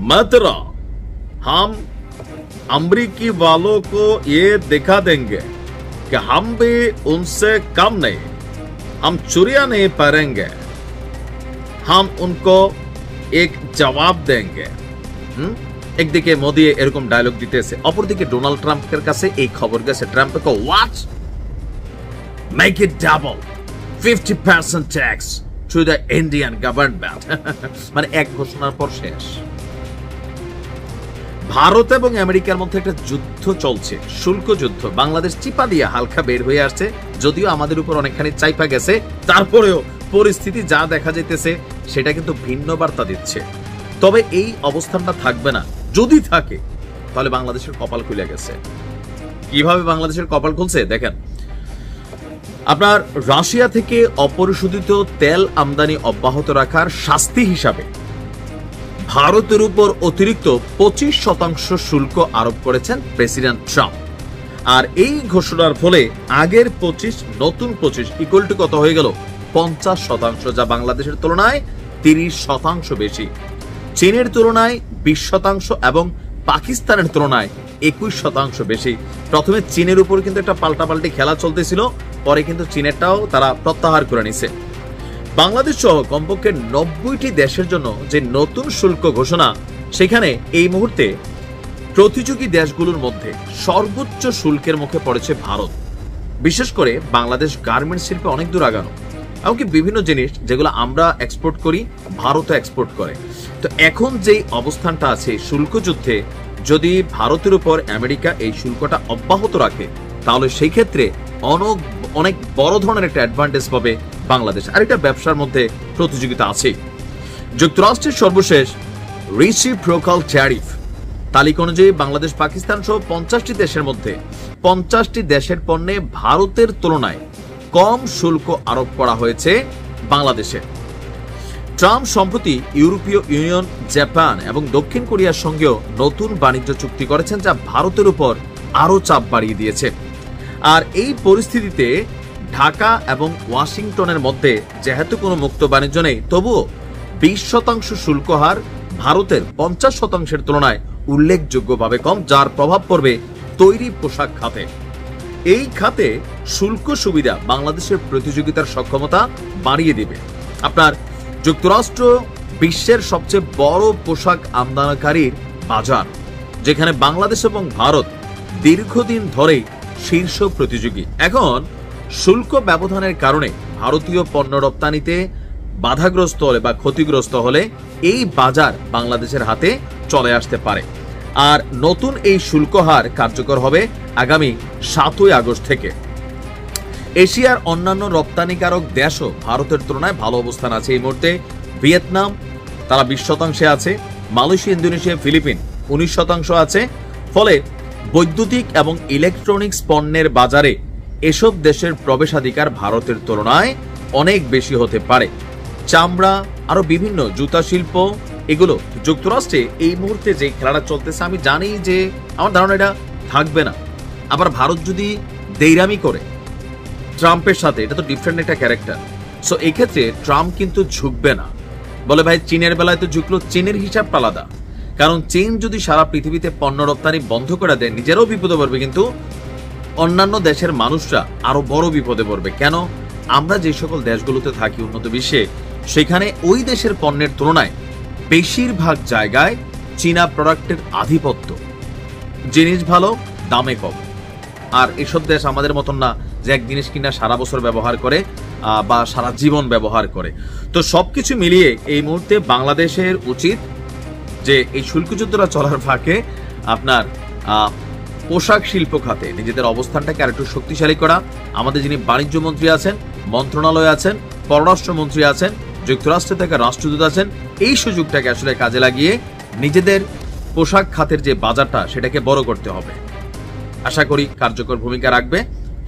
मात्र हम अमरीकी वालों को ये दिखा देंगे कि हम भी उनसे कम नहीं, हम चुरिया नहीं पड़ेंगे, हम उनको एक जवाब देंगे। একদিকে মোদি এরকম ডায়লগ দিতেছে, অপরদিকে ডোনাল্ড ট্রাম্পের কাছে এই খবর গেছে, ট্রাম্পকে what make it double 50% tax to the Indian government. মানে এক ঘোষণার পর শেষ। ভারত এবং আমেরিকার মধ্যে একটা যুদ্ধ চলছে, শুল্ক যুদ্ধ। বাংলাদেশ চিপা দিয়ে হালকা বের হয়ে আসছে, যদিও আমাদের উপর অনেকখানি চাইপা গেছে, তারপরেও পরিস্থিতি যা দেখা যাইতেছে সেটা কিন্তু ভিন্ন বার্তা দিচ্ছে। তবে এই অবস্থানটা থাকবে না, যদি থাকে তাহলে বাংলাদেশের কপাল খুলে গেছে। কিভাবে বাংলাদেশের কপাল খুলছে দেখেন, আপনার রাশিয়া থেকে অপরিশোধিত তেল আমদানি অব্যাহত রাখার শাস্তি হিসাবে ভারতের উপর অতিরিক্ত 25% শুল্ক আরোপ করেছেন প্রেসিডেন্ট ট্রাম্প। আর এই ঘোষণার ফলে আগের 25 নতুন 25 ইকুয়াল টু কত হয়ে গেল 50%, যা বাংলাদেশের তুলনায় 30% বেশি, চীনের তুলনায় 20% এবং পাকিস্তানের তুলনায় 21% বেশি। প্রথমে চীনের উপর কিন্তু একটা পাল্টাপাল্টি খেলা চলতেছিল, পরে কিন্তু চীনেরটাও তারা প্রত্যাহার করে নিছে। বাংলাদেশ সহ কমপক্ষে 90টি দেশের জন্য যে নতুন শুল্ক ঘোষণা, সেখানে এই মুহূর্তে প্রতিযোগী দেশগুলোর মধ্যে সর্বোচ্চ শুল্কের মুখে পড়েছে ভারত। বিশেষ করে বাংলাদেশ গার্মেন্টস শিল্পে অনেক দূর আগানো, এমনকি বিভিন্ন জিনিস যেগুলো আমরা এক্সপোর্ট করি ভারতও এক্সপোর্ট করে। তো এখন যে অবস্থানটা আছে শুল্ক যুদ্ধে, যদি ভারতের উপর আমেরিকা এই শুল্কটা অব্যাহত রাখে, তাহলে সেই ক্ষেত্রে অনেক বড় ধরনের একটা অ্যাডভান্টেজ পাবে বাংলাদেশ। আর এটা ব্যবসার মধ্যে প্রতিযোগিতা আছে। যুক্তরাষ্ট্রের সর্বশেষ রিসিপ্রোকাল ট্যারিফ তালিকা অনুযায়ী বাংলাদেশ পাকিস্তান সহ 50টি দেশের মধ্যে 50টি দেশের পণ্যে ভারতের তুলনায় কম শুল্ক আরোপ করা হয়েছে বাংলাদেশে। ট্রাম্প সম্প্রতি ইউরোপীয় ইউনিয়ন, জাপান এবং দক্ষিণ কোরিয়ার সঙ্গেও নতুন বাণিজ্য চুক্তি করেছেন, যা ভারতের উপর আরো চাপ বাড়িয়ে দিয়েছে। আর এই পরিস্থিতিতে ঢাকা এবং ওয়াশিংটনের মধ্যে যেহেতু কোনো মুক্ত বাণিজ্য নেই, তবুও 20% শুল্ক হার ভারতের 50%-এর তুলনায় উল্লেখযোগ্যভাবে কম, যার প্রভাব পড়বে তৈরি পোশাক খাতে। এই খাতে শুল্ক সুবিধা বাংলাদেশের প্রতিযোগিতার সক্ষমতা বাড়িয়ে দিবে। আপনার যুক্তরাষ্ট্র বিশ্বের সবচেয়ে বড় পোশাক আমদানিকারীর বাজার, যেখানে বাংলাদেশ এবং ভারত দীর্ঘদিন ধরেই শীর্ষ প্রতিযোগী। এখন শুল্ক ব্যবধানের কারণে ভারতীয় পণ্য রপ্তানিতে বাধাগ্রস্ত হলে বা ক্ষতিগ্রস্ত হলে এই বাজার বাংলাদেশের হাতে চলে আসতে পারে। আর নতুন এই শুল্ক হার কার্যকর হবে আগামী 7ই আগস্ট থেকে। এশিয়ার অন্যান্য রপ্তানিকারক দেশও ভারতের তুলনায় ভালো অবস্থান আছে এই মুহূর্তে। ভিয়েতনাম তারা 20% আছে, মালয়েশিয়া, ইন্দোনেশিয়া, ফিলিপিন 19% আছে। ফলে বৈদ্যুতিক এবং ইলেকট্রনিক্স পণ্যের বাজারে এসব দেশের প্রবেশাধিকার ভারতের তুলনায় অনেক বেশি হতে পারে। চামড়া, আরো বিভিন্ন জুতা শিল্প, এগুলো যুক্তরাষ্ট্রে এই মুহূর্তে যে খেলাটা চলতেছে, আমি জানি যে আমার ধারণা এটা থাকবে না। আবার ভারত যদি দেইরামি করে ট্রাম্পের সাথে, এটা তো ডিফারেন্ট একটা ক্যারেক্টার, সো এই ক্ষেত্রে ট্রাম্প কিন্তু ঝুঁকবে না। বলে ভাই চীনের বেলায় তো ঝুঁকলো, চীনের হিসাবটা আলাদা। কারণ চীন যদি সারা পৃথিবীতে পণ্য রপ্তানি বন্ধ করে দেয়, নিজেরাও বিপদে পড়বে, কিন্তু অন্যান্য দেশের মানুষরা আরো বড় বিপদে পড়বে। কেন? আমরা যে সকল দেশগুলোতে থাকি উন্নত বিশ্বে, সেখানে ওই দেশের পণ্যের তুলনায় বেশিরভাগ জায়গায় চীনা প্রোডাক্টের আধিপত্য। জিনিস ভালো, দামে কম। আর এসব দেশ আমাদের মতন না যে এক জিনিস কিনা সারা বছর ব্যবহার করে বা সারা জীবন ব্যবহার করে। তো সবকিছু মিলিয়ে এই মুহূর্তে বাংলাদেশের উচিত যে এই শুল্ক যুদ্ধটা চলার ফাঁকে আপনার পোশাক শিল্প খাতে নিজেদের অবস্থানটাকে আরেকটু শক্তিশালী করা। আমাদের যিনি বাণিজ্য মন্ত্রী আছেন, মন্ত্রণালয় আছেন, পররাষ্ট্রমন্ত্রী আছেন, যুক্তরাষ্ট্র থেকে রাষ্ট্রদূত আছেন, এই সুযোগটাকে আসলে কাজে লাগিয়ে নিজেদের পোশাক খাতের যে বাজারটা সেটাকে বড় করতে হবে। আশা করি কার্যকর ভূমিকা রাখবে।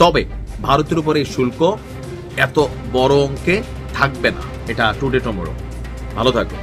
তবে ভারতের উপরে এই শুল্ক এত বড় অঙ্কে থাকবে না, এটা টুডে টুমরো। ভালো থাকুন।